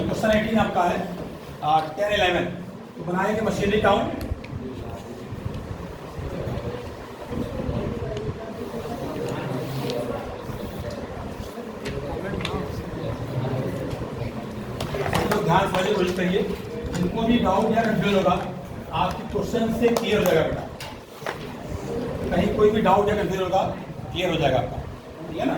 Question 18 आपका है 10-11 तो बनाएंगे मशीनरी काउंट। ध्यान से कोशिश करिए, जिनको भी डाउट या कंफ्यूज होगा आपके क्वेश्चन से क्लियर हो जाएगा बेटा। कहीं कोई भी डाउट या कंफ्यूज होगा क्लियर हो जाएगा आपका, ठीक है ना।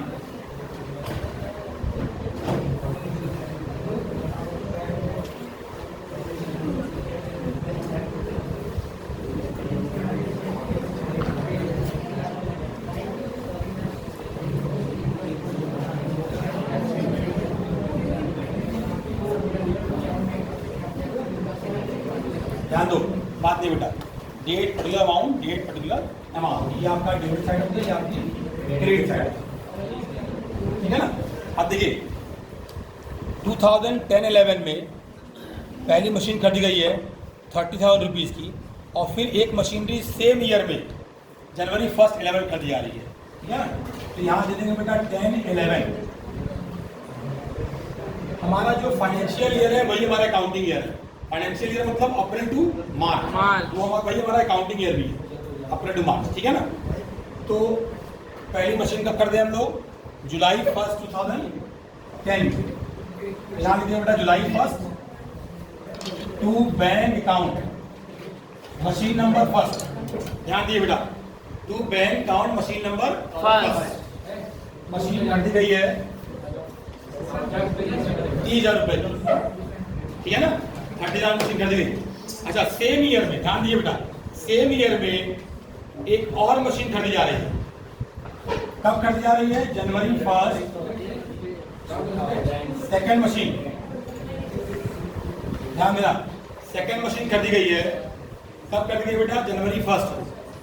ध्यान दो, बात नहीं बेटा, date particular amount, date particular amount, ये आपका डेबिट साइड होता है, ये आपकी क्रेडिट साइड, ठीक है ना। अब देखिए 2010-11 में पहली मशीन खरीदी गई है 30,000 रुपीज़ की, और फिर एक मशीनरी सेम ईयर में जनवरी 1 11 खरीदी जा रही है, ठीक है ना। तो यहाँ दे देंगे बेटा 10-11। हमारा जो फाइनेंशियल ईयर है वही हमारा अकाउंटिंग ईयर है। फाइनेंशियल ईयर मतलब अप्रैल टू मार्च, वो वही हमारा अकाउंटिंग ईयर भी है, अप्रैल टू मार्च, ठीक है ना। तो पहली मशीन कब कर दें हम लोग? जुलाई 1 2010। ध्यान दीजिए बेटा, जुलाई 1 to bank account machine number 1। ध्यान दिए बेटा, to bank account machine number 1। मशीन खरीदी गई है 30,000 रुपये, ठीक है ना। 30,000 मशीन खरीदी गई। अच्छा, सेम ईयर में, ध्यान दिए बेटा, सेम ईयर में एक और मशीन खरीदी जा रही है। कब खरीदी जा रही है? जनवरी 1 सेकेंड मशीन, ध्यान देना, सेकेंड मशीन खरीदी गई है। कब खरीदी गई बेटा? जनवरी 1।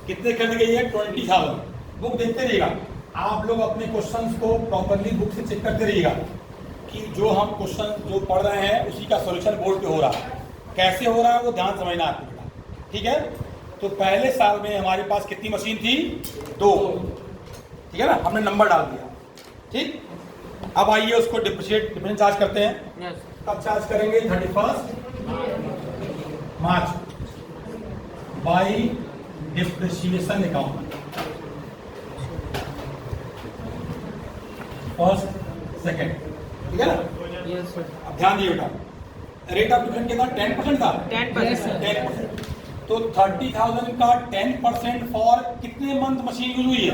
कितने खरीदी गई है? 20,000। बुक देखते रहिएगा आप लोग, अपने क्वेश्चंस को प्रॉपरली बुक से चेक करते रहिएगा कि जो हम क्वेश्चन जो पढ़ रहे हैं उसी का सॉल्यूशन बोर्ड पे हो रहा है। कैसे हो रहा है वो ध्यान समझना आपको बेटा, ठीक है। तो पहले साल में हमारे पास कितनी मशीन थी? 2, ठीक है ना, हमने नंबर डाल दिया, ठीक। अब आइए उसको डिफरेंशिएट चार्ज करते हैं। कब चार्ज करेंगे? 31 March by depreciation account, first second, ठीक है ना। अब ध्यान दिए बेटा, रेट ऑफ डिफरेंस कितना? 10% था, 10%। तो 30,000 का 10% फॉर कितने मंथ मशीन यूज हुई है?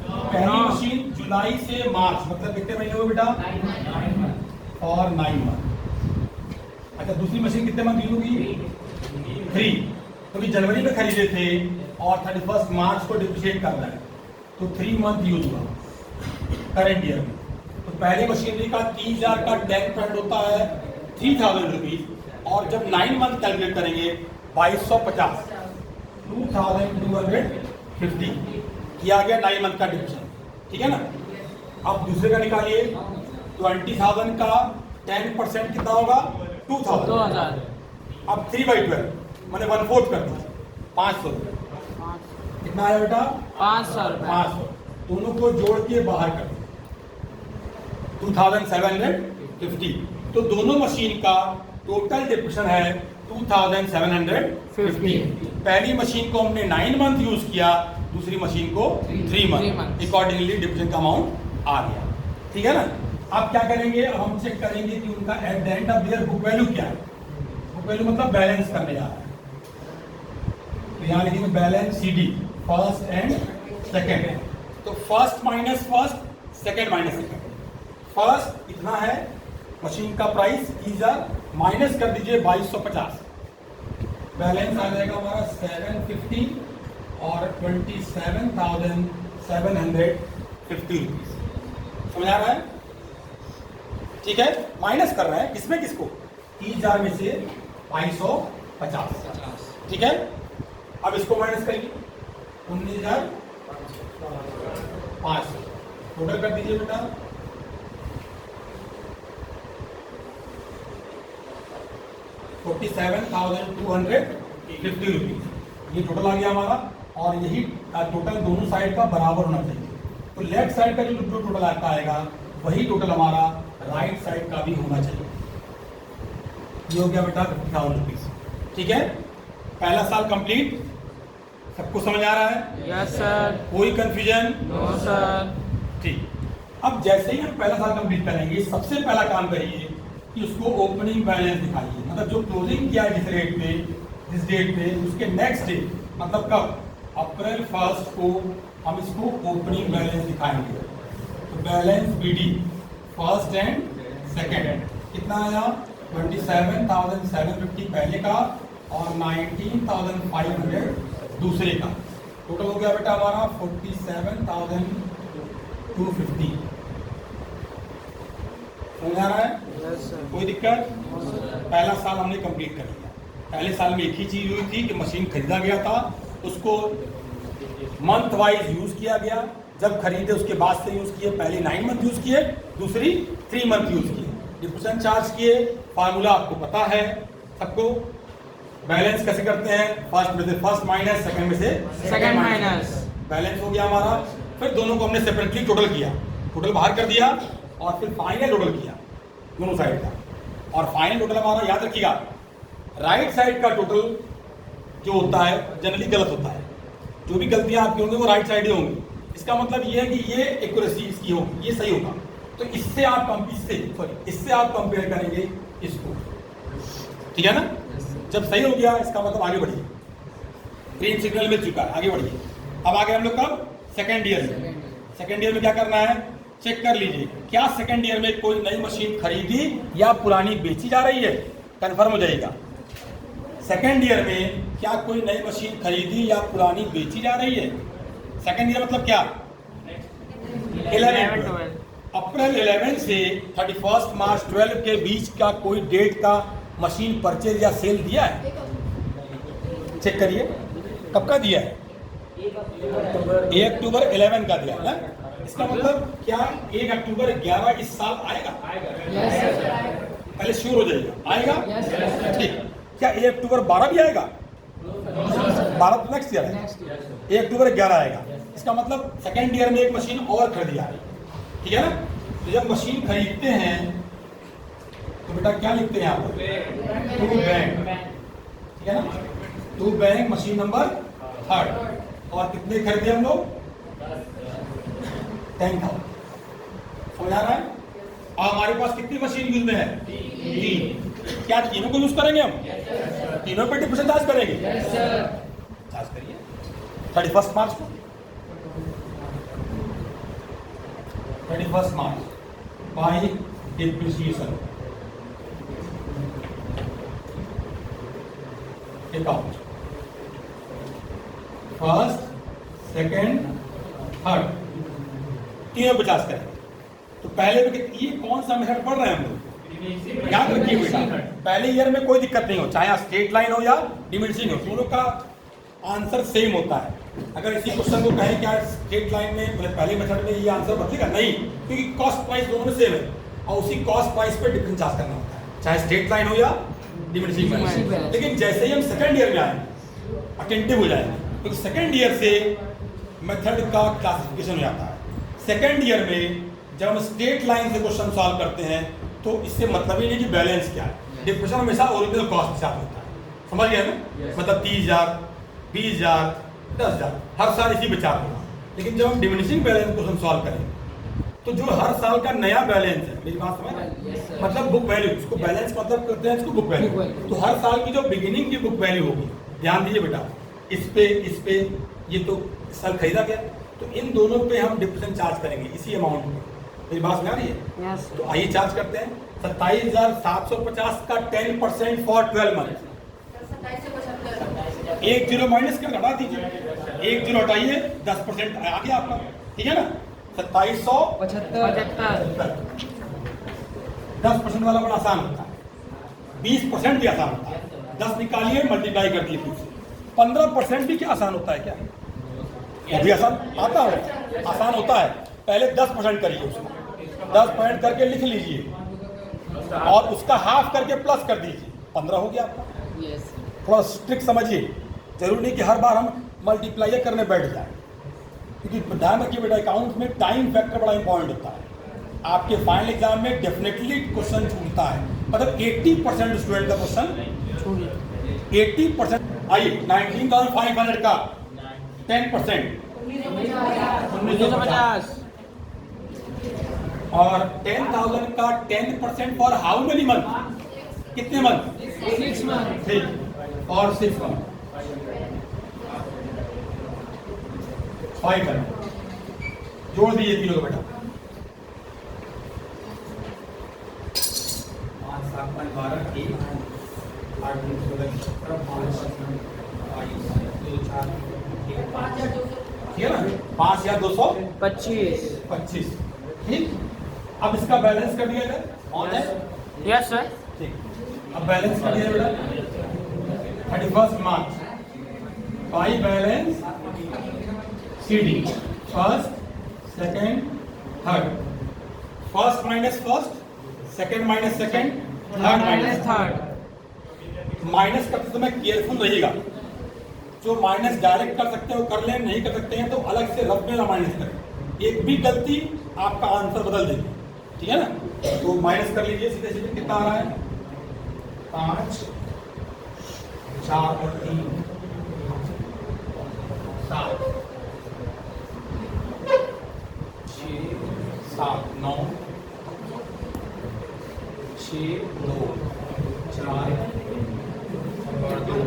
पहली मशीन जुलाई से मार्च, मतलब कितने महीने हुए बेटा? 9 मंथ। अच्छा, दूसरी मशीन कितने मंथ यूज होगी? 3, क्योंकि जनवरी में खरीदे थे और 31 मार्च को डिप्रिशिएट करना है, तो 3 मंथ यूज हुआ करेंट ईयर में। तो पहली मशीनरी का 30,000 का 10% होता है 3,000 रुपीज, और जब 9 मंथ कैलकुलेट करेंगे 2250, 2250 किया गया 9 मंथ का डिविजन, ठीक है ना। अब दूसरे का निकालिए, 20,000 का 10% कितना होगा? 2,000। अब 3/12 मैंने 1/4 कर दिया, 500 रुपये। कितना आया बेटा? 500। दोनों को जोड़ के बाहर कर दिया 2750। तो दोनों मशीन का टोटल डिप्रेशन है 2750। पहली मशीन को हमने 9 मंथ यूज किया, दूसरी मशीन को 3 मंथ। अकॉर्डिंगली डिप्रेशन का अमाउंट आ गया, ठीक है ना। अब क्या करेंगे? अब हम चेक करेंगे कि उनका at the end of their book value क्या है। बुक वैल्यू मतलब बैलेंस करने जा रहा है। तो यहाँ लिखेंगे balance CD, first and second. तो first minus first, second minus second. First इतना है मशीन का प्राइस 30,000, माइनस कर दीजिए 2250, बैलेंस आ जाएगा हमारा 750 और 27,750 रुपीज। समझ आ रहा है? ठीक है, माइनस कर रहे हैं किसमें किसको? 30,000 में से 2250, ठीक है। अब इसको माइनस करिए 19,500, टोटल कर दीजिए बेटा 47,250 रुपीज। ये टोटल आ गया हमारा, और यही टोटल दोनों साइड का बराबर होना चाहिए। तो लेफ्ट साइड का जो टोटल आता आएगा वही टोटल हमारा का भी होना चाहिए। ये हो गया बेटा 50,000 रुपीज। ठीक है, पहला साल कंप्लीट, सबको समझ आ रहा है? Yes sir. कोई कंफ्यूजन? No sir. ठीक, अब जैसे ही हम पहला साल कंप्लीट करेंगे, सबसे पहला काम करिए कि उसको ओपनिंग बैलेंस दिखाइए। मतलब जो क्लोजिंग किया है जिस रेट पे, जिस डेट पे, उसके नेक्स्ट डे, मतलब कब, अप्रैल 1 को हम इसको ओपनिंग बैलेंस दिखाएंगे। तो balance BD first and second कितना आया? 27,750 पहले का और 19,500 दूसरे का। टोटल हो गया बेटा हमारा 47,250। समझ आ रहा है? Yes sir. कोई दिक्कत? पहला साल हमने कंप्लीट कर लिया। पहले साल में एक ही चीज हुई थी कि मशीन खरीदा गया था, उसको मंथ वाइज यूज किया गया। जब खरीदे उसके बाद से यूज किए, पहले 9 मंथ यूज किए, दूसरी 3 मंथ यूज किए। डिप्रेशन चार्ज किए, फार्मूला आपको पता है सबको। बैलेंस कैसे करते हैं? फर्स्ट में से फर्स्ट माइनस, सेकंड में से सेकंड माइनस। बैलेंस हो गया हमारा। फिर दोनों को हमने सेपरेटली टोटल किया, टोटल बाहर कर दिया और फिर फाइनल टोटल किया दोनों साइड का। और फाइनल टोटल हमारा याद रखिएगा, राइट साइड का टोटल जो होता है जनरली गलत होता है। जो भी गलतियां आपकी होंगी वो राइट साइड ही होंगी। इसका मतलब ये है कि ये एक्यूरेसी इसकी होगी, ये सही होगा। तो इससे आप कंपेयर करेंगे इसको। ठीक है ना? जब सही हो गया इसका मतलब आगे बढ़िए, ग्रीन सिग्नल मिल चुका है, आगे बढ़िए। अब आगे हम लोग कब? सेकेंड ईयर में। सेकेंड ईयर में क्या करना है? चेक कर लीजिए क्या सेकेंड ईयर में कोई नई मशीन खरीदी या पुरानी बेची जा रही है। कंफर्म हो जाएगा। सेकेंड ईयर में क्या कोई नई मशीन खरीदी या पुरानी बेची जा रही है? सेकेंड ईयर मतलब क्या? 11-12। अप्रैल 11 से 31 मार्च 12 के बीच का कोई डेट का मशीन परचेज या सेल दिया है? चेक करिए कब का दिया है? 1 अक्टूबर 11 का दिया है ना। इसका मतलब क्या 1 अक्टूबर 11 इस साल आएगा? पहले श्योर हो जाइएगा, आएगा? ठीक। क्या 1 अक्टूबर 12 भी आएगा? 12 तो नेक्स्ट ईयर है, 1 अक्टूबर 11 आएगा। इसका मतलब सेकेंड ईयर में एक मशीन और खरीदी आ रही है। ठीक है ना? तो जब मशीन खरीदते हैं तो बेटा क्या लिखते हैं आप? To bank. ठीक है ना? To bank machine number 3rd। और कितने खरीदे हम लोग? 10,000। समझ आ रहा है? और हमारे पास कितनी मशीन यूज में है? 3। क्या तीनों को यूज करेंगे हम? तीनों पे डिप्रेशन चार्ज करेंगे? चार्ज करिए 31 मार्च को। 31 मार्च बाय डिप्रिसिएशन अकाउंट। फर्स्ट, सेकेंड, थर्ड, तीनों 50 करेंगे। तो पहले में ये कौन सा मेथड पढ़ रहे हैं हम लोग? याद रखिए बेटा, पहले ईयर में कोई दिक्कत नहीं हो, चाहे स्ट्रेट लाइन हो या डिमिनिशिंग हो, दोनों का आंसर सेम होता है। अगर इसी क्वेश्चन को कहें क्या स्ट्रेट लाइन में मतलब पहले मेथड में ये आंसर बदलेगा? नहीं, क्योंकि कॉस्ट प्राइस दोनों में सेम है और उसी कॉस्ट प्राइस पे डिफरेंस चार्ज करना होता है, चाहे स्ट्रेट लाइन हो या डिमिनिशिंग लाइन। लेकिन जैसे ही हम सेकंड ईयर में आएंगे अटेंटिव हो जाएंगे, क्योंकि सेकंड ईयर से मेथड का क्लासिफिकेशन हो जाता है। सेकंड ईयर में जब हम स्ट्रेट लाइन से क्वेश्चन सॉल्व करते हैं तो इससे मतलब ही नहीं कि बैलेंस क्या है। डिफरेंस हमेशा ओरिजिनल कॉस्ट के साथ होता है, समझ गए ना? मतलब 30,000, 20,000, 10,000 हर साल इसी विचार होगा। लेकिन जब हम डिमिनिशिंग बैलेंस क्वेश्चन सॉल्व करें तो जो हर साल का नया बैलेंस है, मेरी बात समझ रहे हैं? मतलब बुक वैल्यू, इसको बैलेंस मतलब करते हैं इसको बुक वैल्यू। तो हर साल की जो बिगिनिंग की बुक वैल्यू होगी, ध्यान दीजिए बेटा, इस पे ये तो इस साल खरीदा गया, तो इन दोनों पे हम डिप्रेशन चार्ज करेंगे इसी अमाउंट में। मेरी बात समझ आ रही है? यस। तो आइए चार्ज करते हैं 27,750 का 10% फॉर 12 मंथ। 1 जीरो माइनस कर हटा दीजिए, 1 जीरो हटाइए, 10% आ गया आपका। ठीक है ना? 2775। 10% वाला बड़ा आसान होता है, 20% भी आसान होता है। 10 निकालिए, मल्टीप्लाई कर दिए, 15% भी क्या आसान होता है? क्या वो भी आसान आता है? आसान होता है। पहले 10% करिए, उसमें 10% करके लिख लीजिए और उसका हाफ करके प्लस कर दीजिए, 15 हो गया आपका। थोड़ा स्ट्रिक्ट समझिए, जरूरी नहीं कि हर बार हम मल्टीप्लाई करने बैठ जाए, क्योंकि ध्यान रखिए बेटा, अकाउंट में टाइम फैक्टर बड़ा इंपॉर्टेंट होता है। आपके फाइनल एग्जाम में डेफिनेटली क्वेश्चन छूटता है, मतलब 80% स्टूडेंट का क्वेश्चन 80%। आइए 19,500 का 10% 1950 और 10,000 का 10% फॉर हाउ मेनी मंथ, कितने मंथ? 6 months ठीक, और 6 मंथ 500 जोड़ दीजिए तीनों को बेटा। 5 7 5 12 1 8 9 16 17 5 2 4 ठीक है ना, 5,225 ठीक। अब इसका बैलेंस कर दिया जाए, ऑन है? Yes sir. ठीक, अब बैलेंस कर दिया बेटा 31 March by balance CD first second third, first minus first, second minus second, third minus third. Minus करते समय केयरफुल रहिएगा, जो माइनस डायरेक्ट कर सकते हो कर लें, नहीं कर सकते हैं तो अलग से रफ में ना माइनस करें, एक भी गलती आपका आंसर बदल देगी, ठीक है ना। तो माइनस कर लीजिए सीधे सीधे, कितना आ रहा है 5 4 और 3 7 6 7 9 6 2 4 और 2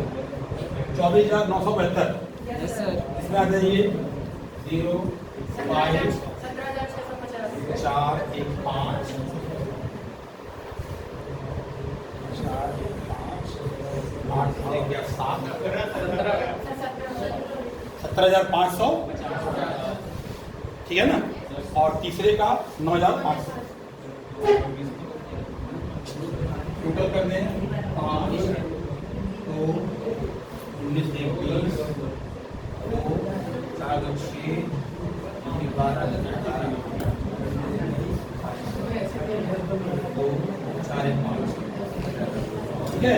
24,972। Yes sir. इसमें आ जाइए 0 5 4 1 5 4 1 5 8 1 7 17,500 ठीक है ना, और तीसरे का 9,500 टोटल कर दें 5 2 19 20 2 4 2 6 12 18 2 4 1 5 ठीक है।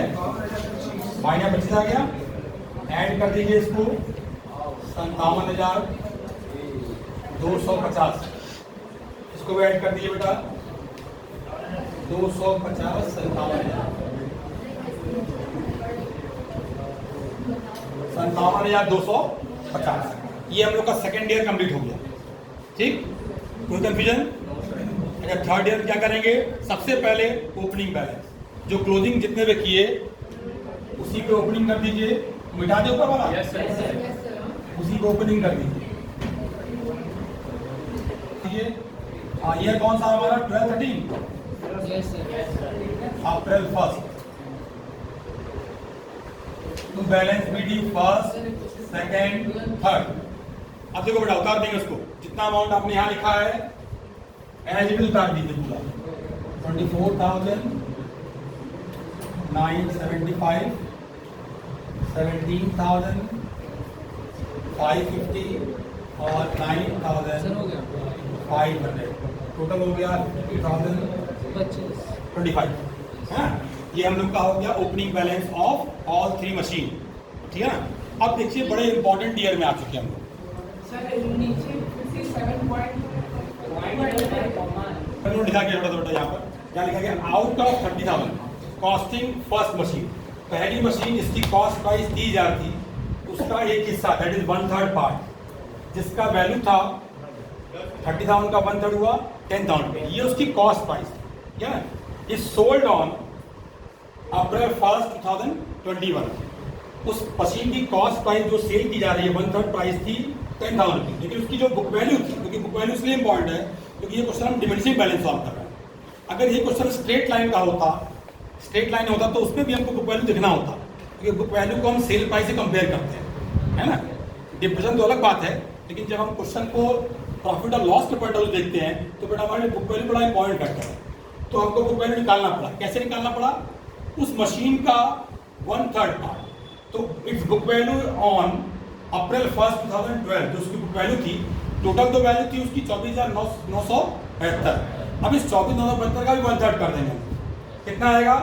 माइनस बच आ गया, ऐड कर दीजिए इसको 57,250, इसको भी ऐड कर दीजिए बेटा 250 57,250। ये हम लोग का सेकेंड ईयर कंप्लीट हो गया, ठीक। कोई कंफ्यूजन? अगर थर्ड ईयर क्या करेंगे, सबसे पहले ओपनिंग बैलेंस जो क्लोजिंग जितने भी किए उसी पे ओपनिंग कर दीजिए, मिटा दे ऊपर वाला, उसी को ओपनिंग कर दीजिए, ठीक है। ईयर कौन सा हमारा 12-13 यस सर। अप्रैल 1 तो balance BD first second third. अब देखो बेटा उतार देंगे उसको, जितना अमाउंट आपने यहाँ लिखा है एलिजिबल उतार दीजिए पूरा 24,975 17,550 और 9,500 टोटल हो गया 50,025 है। ये हम लोग का हो गया opening balance of all 3 machine, ठीक है ना। अब देखिए बड़े इंपॉर्टेंट ईयर में आ चुके हैं हम लोग। लिखा गया बेटा यहाँ पर क्या लिखा गया, out of 30,000 costing first machine, पहली मशीन इसकी कॉस्ट प्राइस 30,000 थी, उसका एक हिस्सा दैट इज 1/3 पार्ट जिसका वैल्यू था 30,000 का 1/3 हुआ 10,000 पे, ये उसकी कॉस्ट प्राइस क्या है। Is sold on April 1 2021। उस मशीन की कॉस्ट प्राइस जो सेल की जा रही है 1/3 प्राइस थी 10,000 की, लेकिन उसकी जो बुक वैल्यू थी, क्योंकि बुक वैल्यू इसलिए इंपॉर्टेंट है क्योंकि ये क्वेश्चन हम डिमिनिशिंग बैलेंस सॉल्व कर रहे हैं। अगर ये क्वेश्चन स्ट्रेट लाइन का होता, स्ट्रेट लाइन होता तो उसमें भी हमको बुक वैल्यू दिखना होता, क्योंकि बुक वैल्यू को हम सेल प्राइस से कंपेयर करते हैं, है ना। डिप्रेशन तो अलग बात है, लेकिन जब हम क्वेश्चन को प्रॉफिट और लॉस के पॉइंट ऑफ व्यू देखते हैं तो बेटा हमारे बुक वैल्यू बड़ा इंपॉर्टेंट फैक्टर है। तो हमको बुक वैल्यू निकालना पड़ा, कैसे निकालना पड़ा, उस मशीन का 1/3 पार्ट। तो it's book value on April 1 2012 जो उसकी बुक वैल्यू थी, टोटल तो वैल्यू थी उसकी 24,975। अब इस 24,975 का भी 1/3 कर देंगे, कितना आएगा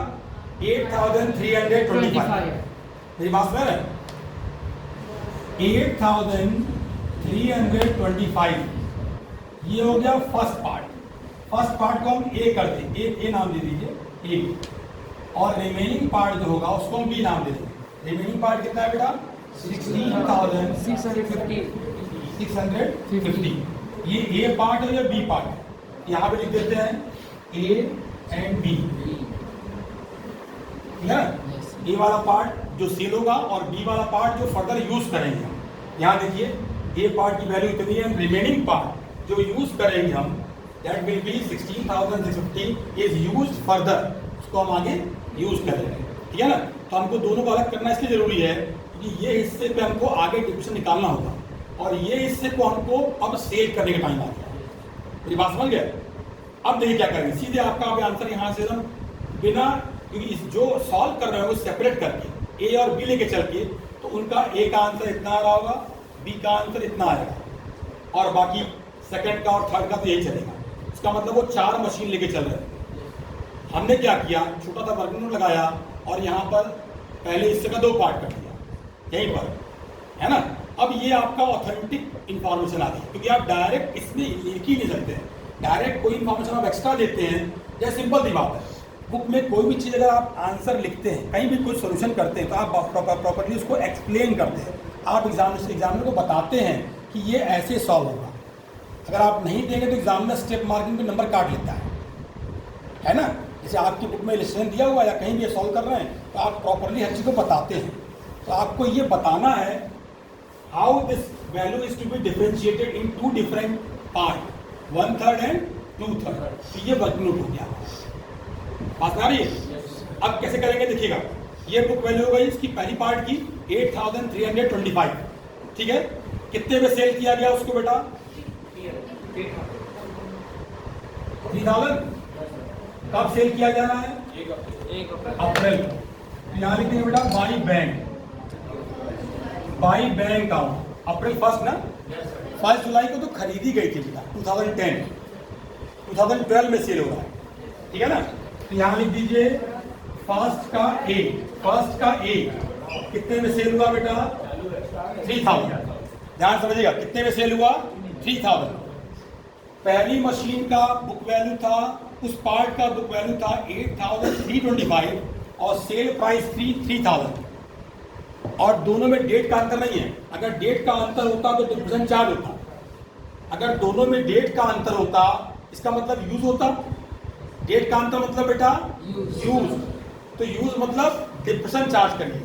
8,325। मेरी बात समझ रहे हैं, 8,325 ये हो गया फर्स्ट पार्ट, फर्स्ट पार्ट को हम ए करते, ए नाम दे दीजिए ए, और रिमेनिंग पार्ट जो होगा उसको हम बी नाम दे देंगे। रिमेनिंग पार्ट कितना है बेटा? 16,650। ये ए पार्ट है या बी पार्ट है? यहाँ पे लिख देते हैं ए एंड बी, ठीक है। ए वाला पार्ट जो सेल होगा और बी वाला पार्ट जो फर्दर यूज करेंगे हम। यहाँ देखिए ए पार्ट की वैल्यू इतनी है, रिमेनिंग पार्ट जो यूज करेंगे हम that will be 16,650 is use further, उसको हम आगे यूज करेंगे, ठीक है ना। तो हमको दोनों को अलग करना इसलिए जरूरी है क्योंकि ये हिस्से पे हमको आगे डिप्रेशन निकालना होगा और ये हिस्से को हमको अब सेल करने का टाइम आ गया। मेरी बात समझ गए? अब देखिए क्या करेंगे, सीधे आपका आंसर यहाँ से हम बिना, क्योंकि इस जो सॉल्व कर रहे हैं वो सेपरेट करके ए और बी लेके चल के, तो उनका ए का आंसर इतना आ रहा होगा, बी का आंसर इतना आएगा और बाकी सेकंड का और थर्ड का तो यही चलेगा। इसका मतलब वो 4 मशीन लेके चल रहे हैं। हमने क्या किया, छोटा सा वर्गमूल लगाया और यहाँ पर पहले हिस्से का 2 पार्ट कर दिया यहीं पर, है ना। अब ये आपका ऑथेंटिक इंफॉर्मेशन आ गई, क्योंकि आप डायरेक्ट इसमें लिख ही नहीं सकते हैं। डायरेक्ट कोई इंफॉर्मेशन आप एक्स्ट्रा देते हैं, जैसे सिंपल सी बात है, बुक में कोई भी चीज़ अगर आप आंसर लिखते हैं, कहीं भी कोई सोल्यूशन करते हैं, तो आप प्रॉपर्ली उसको एक्सप्लेन करते हैं। आप एग्जामिनर को बताते हैं कि ये ऐसे सॉल्व होगा। अगर आप नहीं देंगे तो एग्जामिनर स्टेप मार्किंग पे नंबर काट लेता है ना। जैसे आपकी बुक में इलस्ट्रेशन दिया हुआ या कहीं भी सॉल्व कर रहे हैं तो आप प्रॉपर्ली हर चीज़ को बताते हैं। तो आपको ये बताना है how this value is to be differentiated in 2 different part, 1/3 and 2/3। तो ये वर्कनोट हो गया, बात आ रही है। अब कैसे करेंगे देखिएगा, ये बुक वैल्यू हो गई इसकी पहली पार्ट की 8,325, ठीक है। कितने में सेल किया गया उसको बेटा? 3,000। कब सेल किया जा रहा है? अप्रैल। यहाँ लिखेंगे बेटा बाई बैंक काउंट अप्रैल 1 ना, 1 जुलाई को तो खरीदी गई थी बेटा 2012 में सेल हो रहा है, ठीक है ना। तो यहाँ लिख दीजिए फर्स्ट का ए कितने में सेल हुआ बेटा? 3,000। ध्यान समझिएगा, कितने में सेल हुआ? 3,000। पहली मशीन का बुक वैल्यू था, उस पार्ट का बुक वैल्यू था 8,325 और सेल प्राइस थी 3,000। और दोनों में डेट का अंतर नहीं है। अगर डेट का अंतर होता तो डिफरेंस चार्ज होता। अगर दोनों में डेट का अंतर होता इसका मतलब यूज होता। डेट का अंतर मतलब बेटा यूज, तो यूज मतलब डिप्रेशन चार्ज करिए।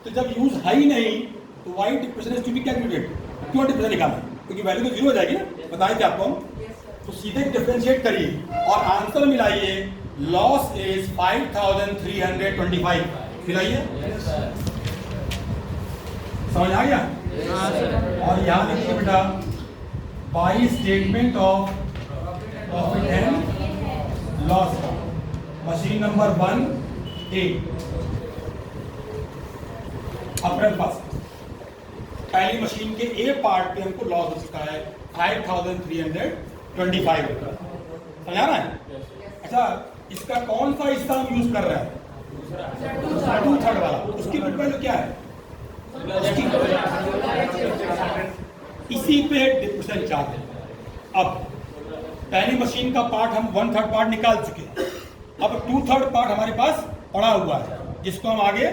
तो जब यूज है ही नहीं तो why depreciation is to be calculated. क्यों डिप्रेशन निकालना? क्योंकि वैल्यू तो 0 हो जाएगी ना, बताएं थे आपको हम। तो सीधे डिफरेंशिएट करिए और आंसर मिलाइए, लॉस इज 5,325। मिलाइए, समझ आ गया? और यहाँ लिखिए बेटा by statement of profit and loss का मशीन नंबर 1A अप्रैल 1। पहली मशीन के ए पार्ट पे हमको लॉस हो चुका है 5,325 रुपये। समझा रहा है? अच्छा, इसका कौन सा हिस्सा हम यूज कर रहे हैं? 2/3 वाला। उसकी बुक वैल्यू क्या है? इसी पे डिप्रेशन चार्ज है। अब पहली मशीन का पार्ट हम 1/3 पार्ट निकाल चुके हैं, अब 2/3 पार्ट हमारे पास पड़ा हुआ है जिसको हम आगे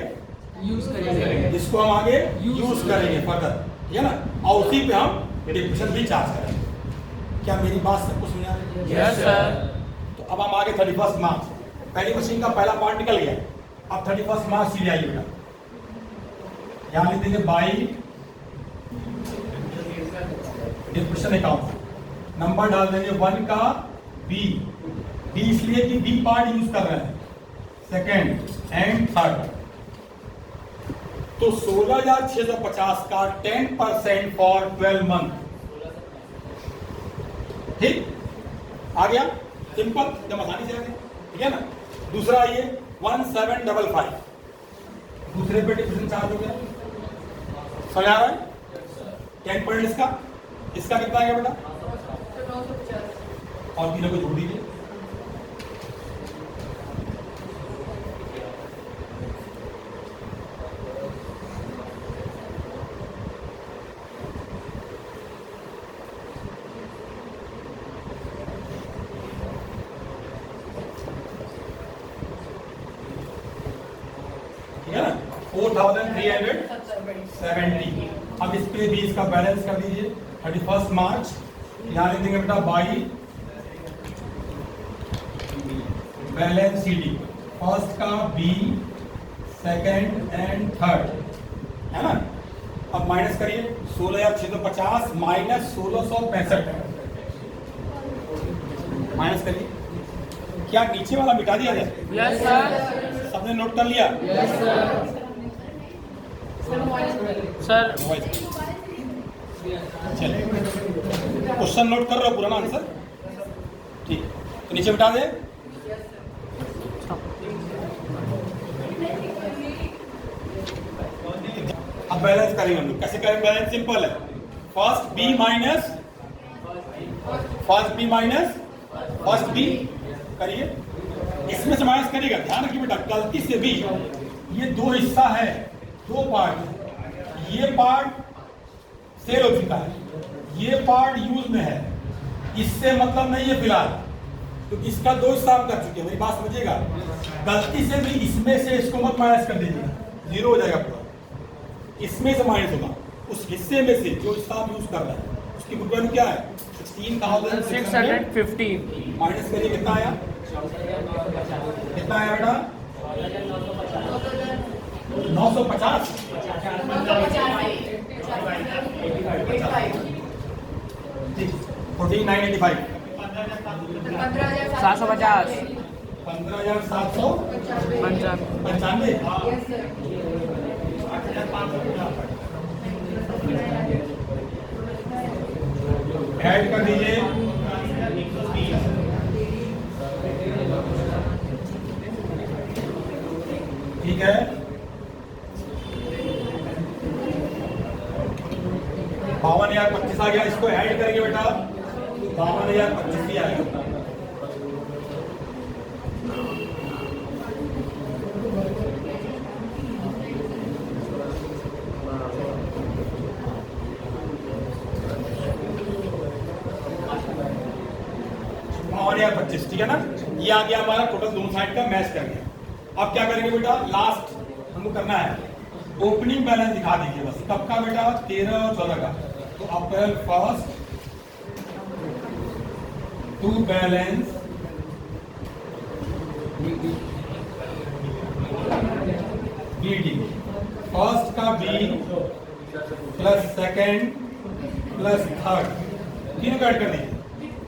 यूज करेंगे फर्दर, ठीक है ना। और उसी पे हम डिप्रेशन भी चार्ज करेंगे। क्या मेरी बात सबको समझ आ रही है? Yes sir. तो अब हम आगे 31 मार्च, पहली मशीन का पहला पार्ट निकल गया। अब 31 मार्च सीधे आइए बेटा, यहाँ लिख देंगे बाई डिप्रेशन अकाउंट, नंबर डाल देंगे 1 का बी इसलिए कि बी पार्ट यूज कर रहे हैं, सेकेंड एंड थर्ड। तो 16,650 का 10% फॉर 12 मंथ। ठीक आ गया, सिंपल, जब आसानी से आ गया, ठीक है ना। दूसरा ये 1755, दूसरे पे डिफरेंस चार्ज हो गया। समझ आ रहा है? 10% इसका कितना आ गया बेटा? और तीनों को जोड़ दीजिए। 4370। अब इस पे भी इसका बैलेंस कर दीजिए 31 मार्च। यहाँ लिख देंगे बेटा बाई बैलेंस CD, फर्स्ट का B, सेकेंड एंड थर्ड, है ना। अब माइनस करिए 16,650 माइनस 1665 माइनस करिए। क्या नीचे वाला मिटा दिया जाए? Yes sir. सबने नोट कर लिया? Yes sir. सर चलिए क्वेश्चन नोट कर रहे हो, पुराना आंसर ठीक, तो नीचे मिटा दे। अब बैलेंस करेंगे हम लोग, कैसे करेंगे बैलेंस? सिंपल है, first B minus first B करिए, इसमें से माइनस करिएगा। ध्यान रखिए बेटा, गलती से भी ये दो हिस्सा है, दो पार्ट, ये पार्ट सेल हो चुका है, ये पार्ट यूज में है, इससे मतलब नहीं है फिलहाल, क्योंकि इसका दो हिस्सा हम कर चुके हैं। मेरी बात समझिएगा, गलती से भी इसमें से इसको मत माइनस कर दीजिएगा, जीरो हो जाएगा पूरा। इसमें से माइनस होगा, उस हिस्से में से जो हिस्सा हम यूज कर रहे हैं, उसकी बुक वैल्यू क्या है? 1650। माइनस करिए, कितना आया? कितना आया बेटा? 950। 14,985 750। 15,795 ऐड कर दीजिए। ठीक है, 52,025 आ गया। इसको ऐड करेंगे बेटा, 52,025 ही आएगा। और यार 25, ठीक है ना। ये आ गया हमारा टोटल, दोनों साइड का मैच कर गया। अब क्या करेंगे बेटा, लास्ट हमको करना है ओपनिंग बैलेंस दिखा दीजिए बस। कब का बेटा? 13 और 14 का। तो अप्रैल first to balance BD, first का B plus second plus third, तीनों को ऐड कर दीजिए।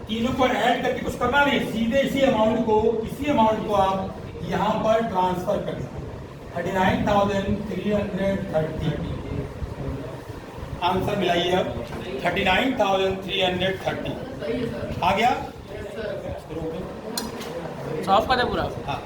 तीनों को ऐड करके कुछ करना नहीं, सीधे इसी अमाउंट को आप यहां पर ट्रांसफर कर दीजिए। 39,330 आंसर मिलाइए। अब 39,330 आ गया। सॉल्व कर दे पूरा। हाँ,